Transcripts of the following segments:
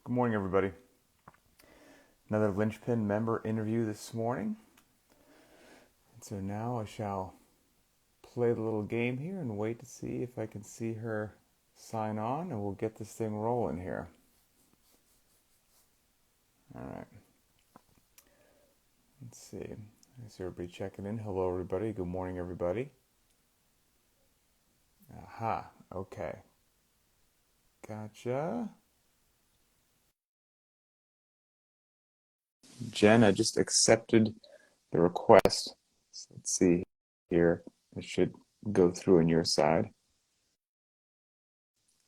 Good morning, everybody. Another Linchpin member interview this morning. And so now I shall play the little game here and wait to see if I can see her sign on, and we'll get this thing rolling here. All right. Let's see. I see everybody checking in. Hello, everybody. Good morning, everybody. Aha. Okay. Gotcha. Jen, I just accepted the request. So let's see here. It should go through on your side.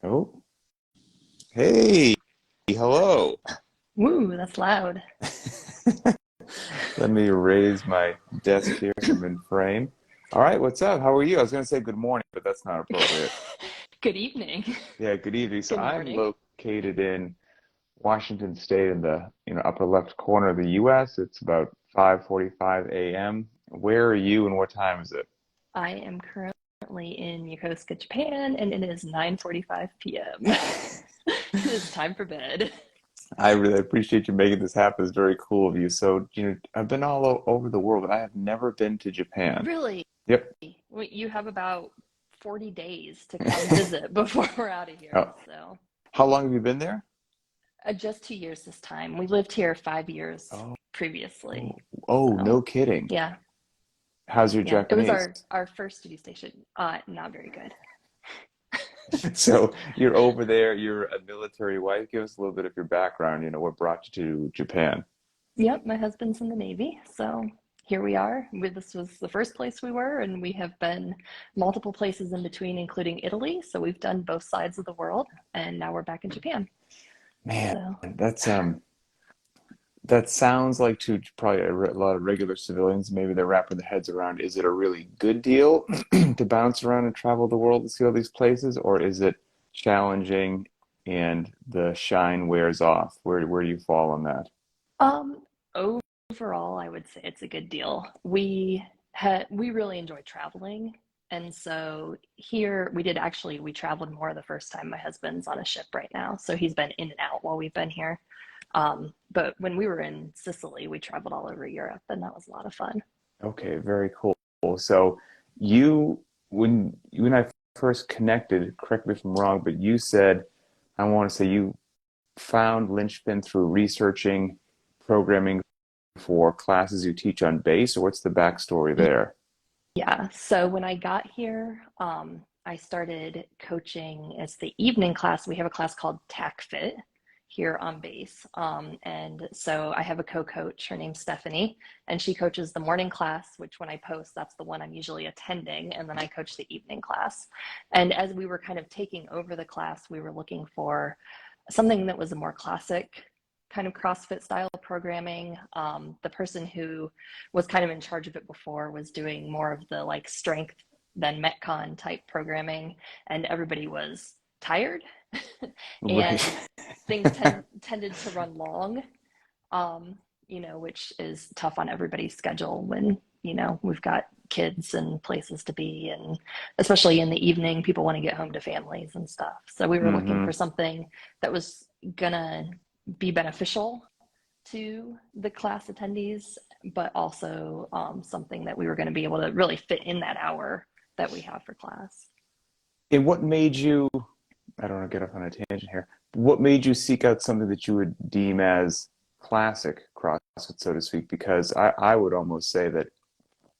Oh, hey, hello. Woo, that's loud. Let me raise my desk here so I'm in frame. All right, what's up? How are you? I was going to say good morning, but that's not appropriate. Good evening. Yeah, good evening. So Good I'm morning. located in Washington State in the upper left corner of the U.S. It's about 5:45 a.m. Where are you and what time is it? I am currently in Yokosuka, Japan, and it is 9:45 p.m. It is time for bed. I really appreciate you making this happen. It's very cool of you. So, I've been all over the world, but I have never been to Japan. Really? Yep. Wait, you have about 40 days to come visit before we're out of here. Oh, So, how long have you been there? just 2 years this time. We lived here 5 years Oh, previously. no So, kidding. yeah, How's your yeah. It was Japanese? our first duty station. Not very good. So you're over there, you're a military wife. Give us a little bit of your background, what brought you to Japan? Yep, my husband's in the Navy, so here we are. This was the first place we were, and we have been multiple places in between, including Italy. So we've done both sides of the world, and now we're back in Japan. Man, So, that sounds like to probably a lot of regular civilians, maybe they're wrapping their heads around, is it a really good deal to bounce around and travel the world to see all these places, or is it challenging and the shine wears off? Where do you fall on that? um, overall, I would say it's a good deal. We really enjoy traveling, and so here we traveled more the first time. My husband's on a ship right now, so he's been in and out while we've been here. But when we were in Sicily, we traveled all over Europe, and that was a lot of fun. Okay, very cool. So you, when you and I first connected, correct me if I'm wrong, but you said, I want to say you found Linchpin through researching programming for classes you teach on base, or what's the backstory there? Yeah, so when I got here, I started coaching as the evening class. We have a class called Tac Fit here on base. And so I have a co-coach, her name's Stephanie, and she coaches the morning class, which when I post, that's the one I'm usually attending. And then I coach the evening class. And as we were kind of taking over the class, we were looking for something that was a more classic kind of CrossFit style programming. The person who was kind of in charge of it before was doing more of the like strength than Metcon type programming, and everybody was tired Right. and things tended to run long, which is tough on everybody's schedule when, we've got kids and places to be. And especially in the evening, people want to get home to families and stuff. So we were looking Hmm. for something that was gonna be beneficial to the class attendees, but also something that we were going to be able to really fit in that hour that we have for class. And what made you, I don't want to get off on a tangent here, what made you seek out something that you would deem as classic CrossFit, so to speak? Because I would almost say that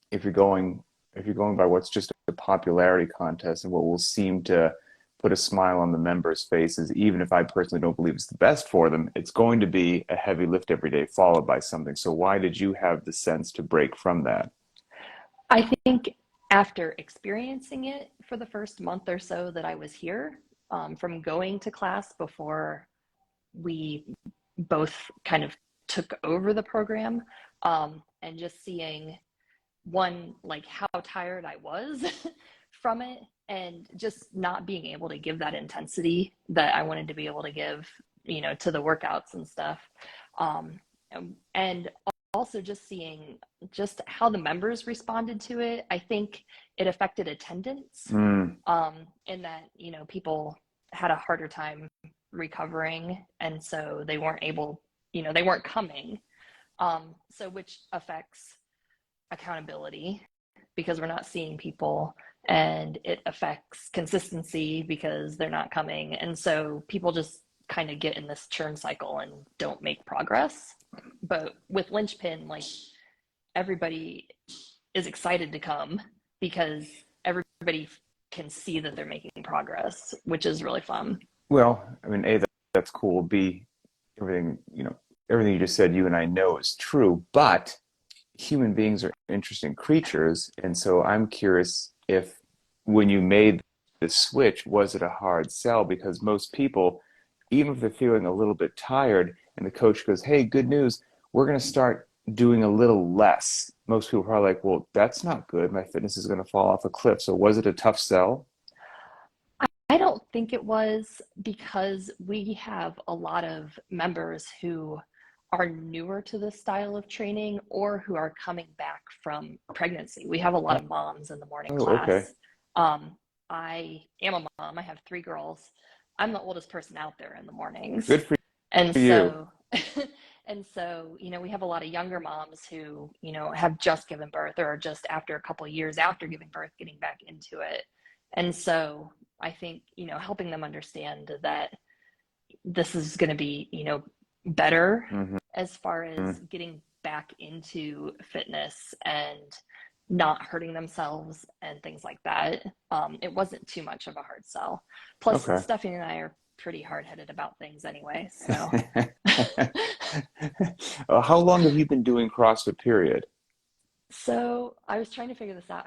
if you're going if you're going by what's just a popularity contest and what will seem to put a smile on the members' faces, even if I personally don't believe it's the best for them, it's going to be a heavy lift every day followed by something. So why did you have the sense to break from that? I think after experiencing it for the first month or so that I was here, from going to class before we both kind of took over the program, and just seeing one, like how tired I was from it, and just not being able to give that intensity that I wanted to be able to give, to the workouts and stuff. Um, and also just seeing just how the members responded to it. I think it affected attendance, Mm, in that, people had a harder time recovering, and so they weren't able, they weren't coming. So which affects accountability because we're not seeing people, and it affects consistency because they're not coming. And so people just kind of get in this churn cycle and don't make progress. But with Linchpin, like, everybody is excited to come because everybody can see that they're making progress, which is really fun. Well, I mean, A, that's cool. B, everything, everything you just said, you and I know is true, but human beings are interesting creatures. And so I'm curious if when you made the switch, was it a hard sell? Because most people, even if they're feeling a little bit tired and the coach goes, hey, good news, we're going to start doing a little less. Most people are probably like, well, that's not good. My fitness is going to fall off a cliff. So was it a tough sell? I don't think it was, because we have a lot of members who are newer to this style of training or who are coming back from pregnancy. We have a lot of moms in the morning Oh, okay. class. I am a mom. I have three girls. I'm the oldest person out there in the mornings. Good for And you. so, we have a lot of younger moms who, have just given birth or are just after a couple of years after giving birth, getting back into it. And so I think, helping them understand that this is going to be, better Mm-hmm. as far as getting back into fitness and not hurting themselves and things like that. It wasn't too much of a hard sell. Plus, Okay. Stephanie and I are pretty hard-headed about things anyway. So, How long have you been doing CrossFit, period? so I was trying to figure this out.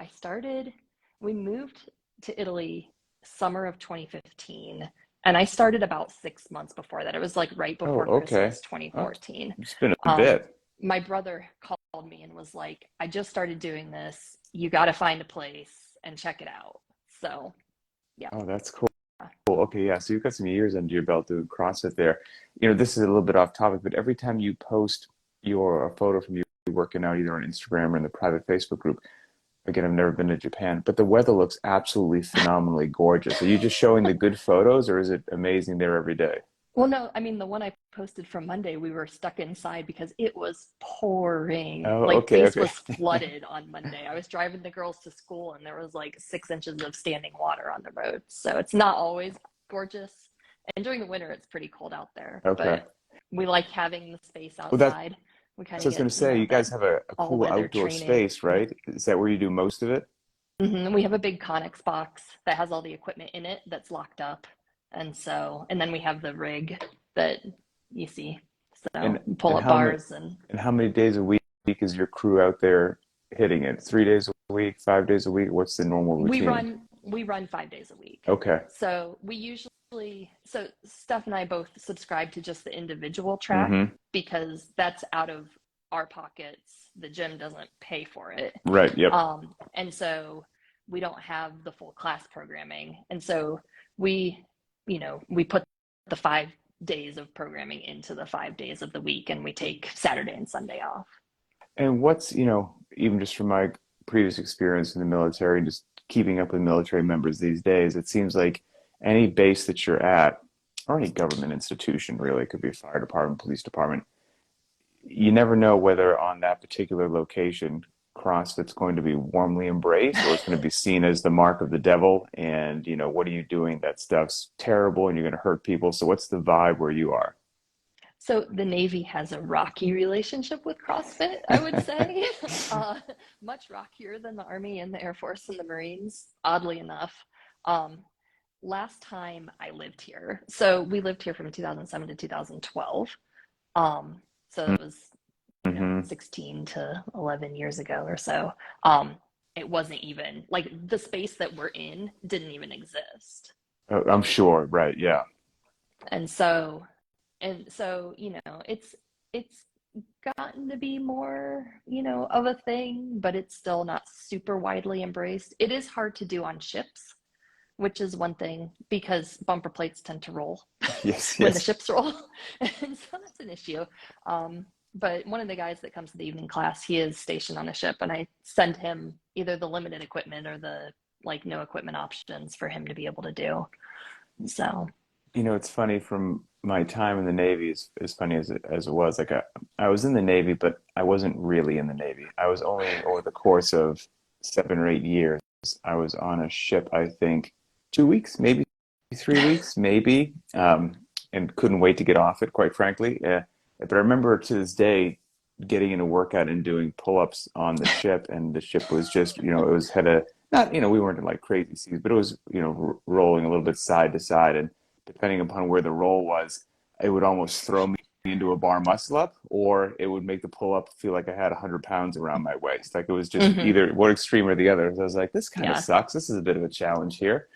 We moved to Italy summer of 2015, and I started about 6 months before that. It was like right Oh, before okay. Christmas Oh, 2014. it's been a Um, bit. my brother called me and was like, I just started doing this. You got to find a place and check it out. So, yeah. Oh, that's cool. Okay, yeah. So you've got some years under your belt doing CrossFit there. This is a little bit off topic, but every time you post a photo from you working out either on Instagram or in the private Facebook group, again, I've never been to Japan, but the weather looks absolutely phenomenally gorgeous. Are you just showing the good photos, or is it amazing there every day? Well, no, I mean, the one I posted from Monday, we were stuck inside because it was pouring. Oh, Like, okay, base okay. was flooded on Monday. I was driving the girls to school and there was like 6 inches of standing water on the road. So it's not always gorgeous. And during the winter, it's pretty cold out there, Okay. but we like having the space Well, that's outside. We kind what I of was going get, to say. You that guys have a all cool weather outdoor training. space, right? Is that where you do most of it? We have a big Conex box that has all the equipment in it that's locked up. And then we have the rig that you see. So And pull and up how many bars and and how many days a week is your crew out there hitting it? 3 days a week, 5 days a week? What's the normal we routine? run we run 5 days a week. Okay. So Steph and I both subscribe to just the individual track Mm-hmm. because that's out of our pockets. The gym doesn't pay for it. Right. Yep. And so we don't have the full class programming. And so we, we put the 5 days of programming into the 5 days of the week, and we take Saturday and Sunday off. And what's, even just from my previous experience in the military and just keeping up with military members these days, it seems like any base that you're at, or any government institution really, it could be a fire department, police department, you never know whether on that particular location CrossFit's going to be warmly embraced or it's going to be seen as the mark of the devil. And, what are you doing? That stuff's terrible and you're going to hurt people. So what's the vibe where you are? So the Navy has a rocky relationship with CrossFit, I would say. Much rockier than the Army and the Air Force and the Marines, oddly enough. Um, Last time I lived here, so we lived here from 2007 to 2012. So it was, Mm-hmm. 16 to 11 years ago or so. Um, it wasn't even like the space that we're in didn't even exist. I'm sure. Right. Yeah. And so, it's gotten to be more, of a thing, but it's still not super widely embraced. It is hard to do on ships, which is one thing because bumper plates tend to roll Yes. when the Yes. ships roll. And so that's an issue. But one of the guys that comes to the evening class, he is stationed on a ship, and I send him either the limited equipment or the like no equipment options for him to be able to do. So It's funny from my time in the Navy, as funny as it was, like I was in the Navy, but I wasn't really in the Navy. I was only over the course of 7 or 8 years. I was on a ship, I think, 2 weeks, maybe 3 weeks, maybe, and couldn't wait to get off it, quite frankly. But I remember to this day getting in a workout and doing pull-ups on the ship, and the ship was just, it was had a not, we weren't in like crazy seas, but it was, rolling a little bit side to side, and depending upon where the roll was, it would almost throw me into a bar muscle up, or it would make the pull up feel like I had 100 pounds around my waist. Like it was just Hmm. either one extreme or the other. So I was like, this kind of Yeah. sucks. This is a bit of a challenge here.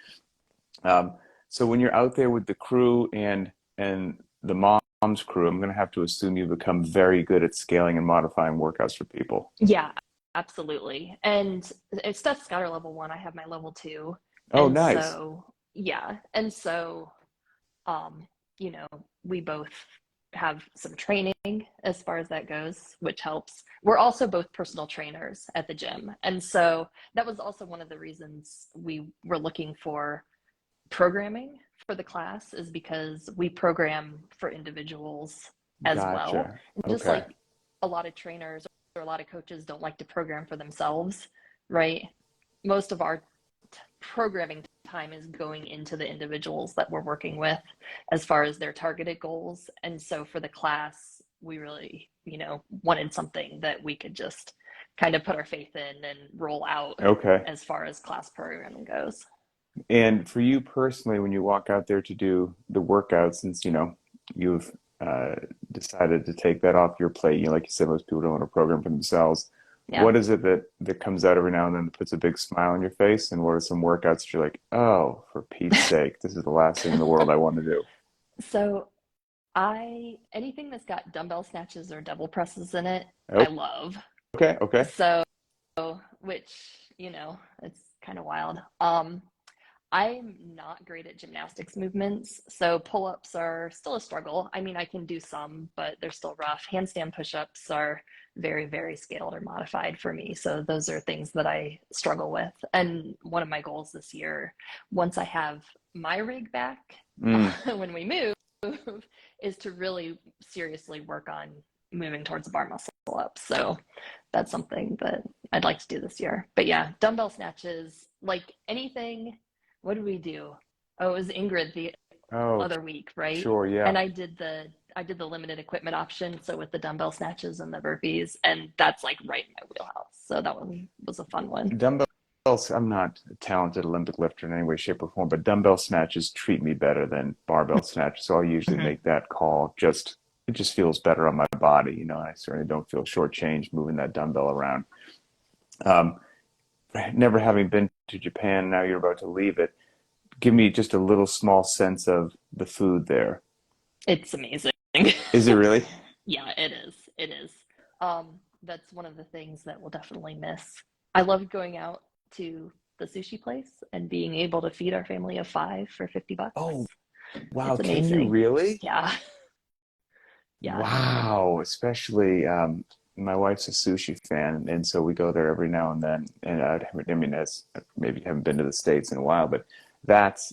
Um, so when you're out there with the crew and the mom's crew, I'm going to have to assume you become very good at scaling and modifying workouts for people. Yeah, absolutely. And it's Steph's Scouter level one. I have my level two. Oh, And nice. so, yeah. And so, um, you know, we both have some training as far as that goes, which helps. We're also both personal trainers at the gym. And so that was also one of the reasons we were looking for programming for the class, is because we program for individuals as well. Gotcha. And just Okay. like a lot of trainers or a lot of coaches don't like to program for themselves, right? Most of our programming time is going into the individuals that we're working with as far as their targeted goals. And so for the class, we really, wanted something that we could just kind of put our faith in and roll out Okay. as far as class programming goes. And for you personally, when you walk out there to do the workout, since you've uh, decided to take that off your plate, like you said, most people don't want to program for themselves. Yeah. What is it that comes out every now and then that puts a big smile on your face? And what are some workouts that you're like, oh, for Pete's sake, this is the last thing in the world I want to do? So anything that's got dumbbell snatches or double presses in it, I Oh, love. okay, okay, So, which, it's kind of wild. I'm not great at gymnastics movements, so pull-ups are still a struggle. I mean, I can do some, but they're still rough. Handstand push-ups are very, very scaled or modified for me. So those are things that I struggle with. And one of my goals this year, once I have my rig back, mm, when we move, is to really seriously work on moving towards bar muscle up. So that's something that I'd like to do this year. But yeah, dumbbell snatches, like anything. What did we do? Oh, it was Ingrid the oh, other week, right? sure, yeah. And I did the limited equipment option, so with the dumbbell snatches and the burpees, and that's like right in my wheelhouse. So that one was a fun one. Dumbbells, I'm not a talented Olympic lifter in any way, shape, or form, but dumbbell snatches treat me better than barbell snatches. So I'll usually Mhm. make that call. It just feels better on my body, I certainly don't feel shortchanged moving that dumbbell around. Um, Never having been to Japan, now you're about to leave it. Give me just a little small sense of the food there. It's amazing. Is it really? Yeah, it is. It is. That's one of the things that we'll definitely miss. I loved going out to the sushi place and being able to feed our family of five for $50. Oh, wow. It's Can you amazing. really? Yeah. Yeah. Wow. Especially, my wife's a sushi fan, and so we go there every now and then. And I mean, as maybe you haven't been to the States in a while, but that's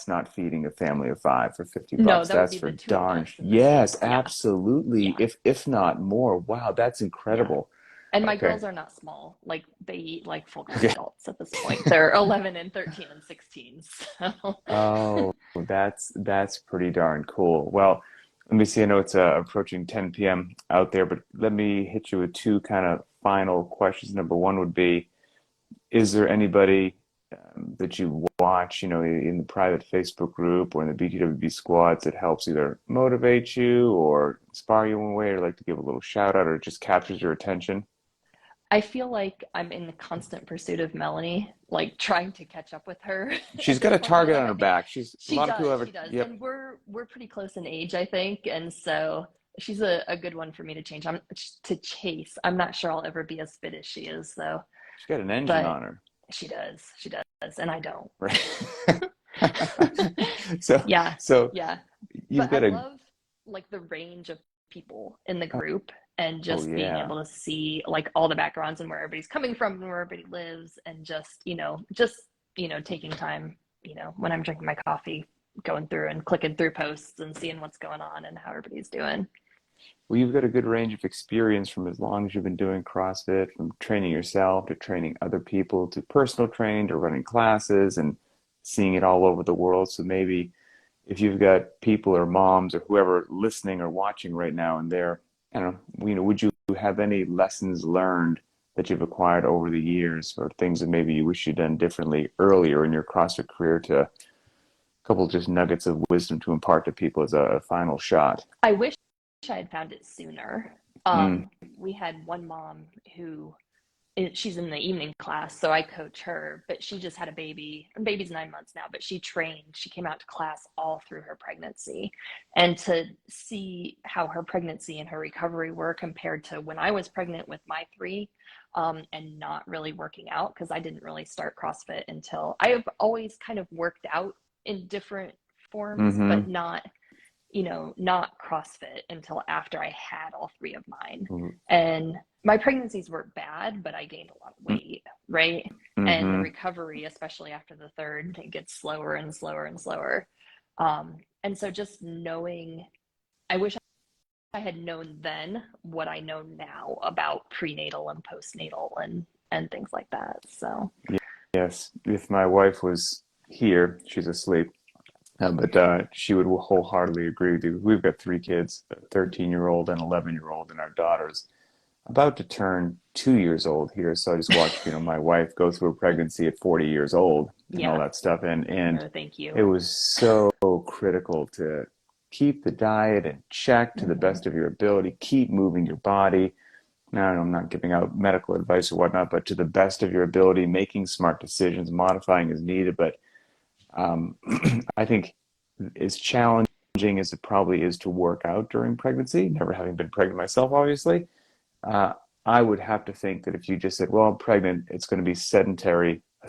not feeding a family of five for 50 No, bucks. that would That's be the for two of darn. us in the Yes, States. Yeah. absolutely. Yeah. If not more. Wow, that's Yeah. incredible. And my Okay. girls are not small. Like they eat like full grown Okay. adults at this point. They're 11 and 13 and 16. So, Oh, that's pretty darn cool. Well, let me see. I know it's approaching 10 p.m. out there, but let me hit you with two kind of final questions. Number one would be, is there anybody that you watch, in the private Facebook group or in the BTWB squads that helps either motivate you or inspire you in a way, or like to give a little shout out, or just captures your attention? I feel like I'm in the constant pursuit of Melanie, like trying to catch up with her She's got a along the target on her way. back. A She lot of people does, have she a, does. yep. And we're pretty close in age, I think. And so she's a good one for me to change. I'm to chase. I'm not sure I'll ever be as fit as she is though. She's got an engine But on her. she does. She does. And I don't. Right. So, Yeah. so Yeah. you've But I got a, love like the range of people in the group and oh just being yeah. able to see like all the backgrounds and where everybody's coming from and where everybody lives, and just taking time, when I'm drinking my coffee, going through and clicking through posts and seeing what's going on and how everybody's doing. Well, you've got a good range of experience from as long as you've been doing CrossFit, from training yourself to training other people to personal training to running classes and seeing it all over the world. So maybe if you've got people or moms or whoever listening or watching right now and they're, I don't know, would you have any lessons learned that you've acquired over the years or things that maybe you wish you'd done differently earlier in your CrossFit career to a couple just nuggets of wisdom to impart to people as a final shot? I wish I had found it sooner. Mm, We had one mom who she's in the evening class, so I coach her, but she just had a baby. Her baby's 9 months now, but she came out to class all through her pregnancy. And to see how her pregnancy and her recovery were compared to when I was pregnant with my three, and not really working out, because I didn't really start CrossFit until I've always kind of worked out in different forms, but mm-hmm. not CrossFit until after I had all three of mine. Mm-hmm. And my pregnancies weren't bad, but I gained a lot of weight, right? And the Mm-hmm. recovery, especially after the third, it gets slower and slower and slower. And so just knowing, I wish I had known then what I know now about prenatal and postnatal and things like that. So Yes, if my wife was here, she's asleep, but she would wholeheartedly agree with you. We've got three kids, a 13-year-old, an 11-year-old, and our daughter's about to turn 2 years old here. So I just watched, my wife go through a pregnancy at 40 years old and all yeah, that stuff. And no, thank it you. was so critical to keep the diet in check to the Hmm. best of your ability, keep moving your body. Now, I'm not giving out medical advice or whatnot, but to the best of your ability, making smart decisions, modifying as needed. But um, I think as challenging as it probably is to work out during pregnancy, never having been pregnant myself, obviously, uh, I would have to think that if you just said, well, I'm pregnant, it's going to be a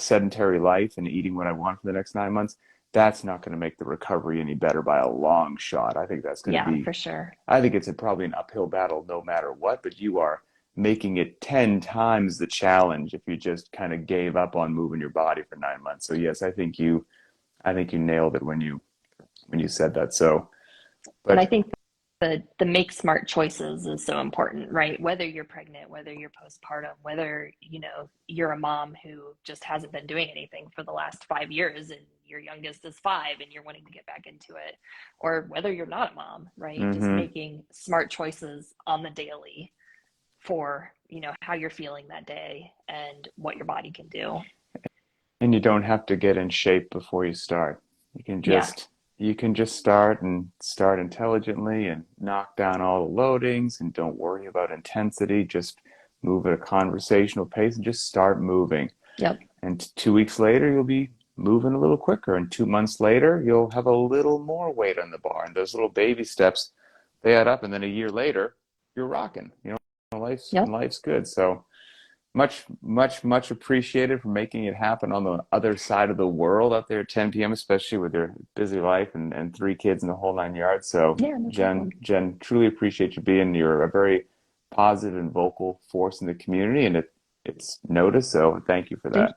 sedentary life and eating what I want for the next 9 months, that's not going to make the recovery any better by a long shot. I think that's going to Yeah, be, for sure. I think it's probably an uphill battle no matter what, but you are making it 10 times the challenge if you just kind of gave up on moving your body for 9 months. So yes, I think you nailed it when you said that. So, And I but think the make smart choices is so important, right? Whether you're pregnant, whether you're postpartum, whether, you're a mom who just hasn't been doing anything for the last 5 years and your youngest is 5 and you're wanting to get back into it, or whether you're not a mom, right? Just mm-hmm. making smart choices on the daily for, how you're feeling that day and what your body can do. And you don't have to get in shape before you start. You can Yeah. just you can just start and start intelligently and knock down all the loadings and don't worry about intensity. Just move at a conversational pace and just start moving. Yep. And 2 weeks later, you'll be moving a little quicker. And 2 months later, you'll have a little more weight on the bar. And those little baby steps, they add up. And then a year later, you're rocking. Yep. Life's good. So much, much, much appreciated for making it happen on the other side of the world out there at 10 p.m., especially with your busy life and three kids and the whole 9 yards. So, Yeah, no problem. Jen, truly appreciate you being. You're a very positive and vocal force in the community, and it's noticed. So, thank you for Thank that.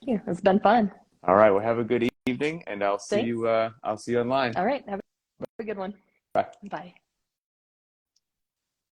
you. It's been fun. All right, well, have a good evening, and I'll see Thanks. you. I'll see you online. All right. Have a good one. Bye. Bye.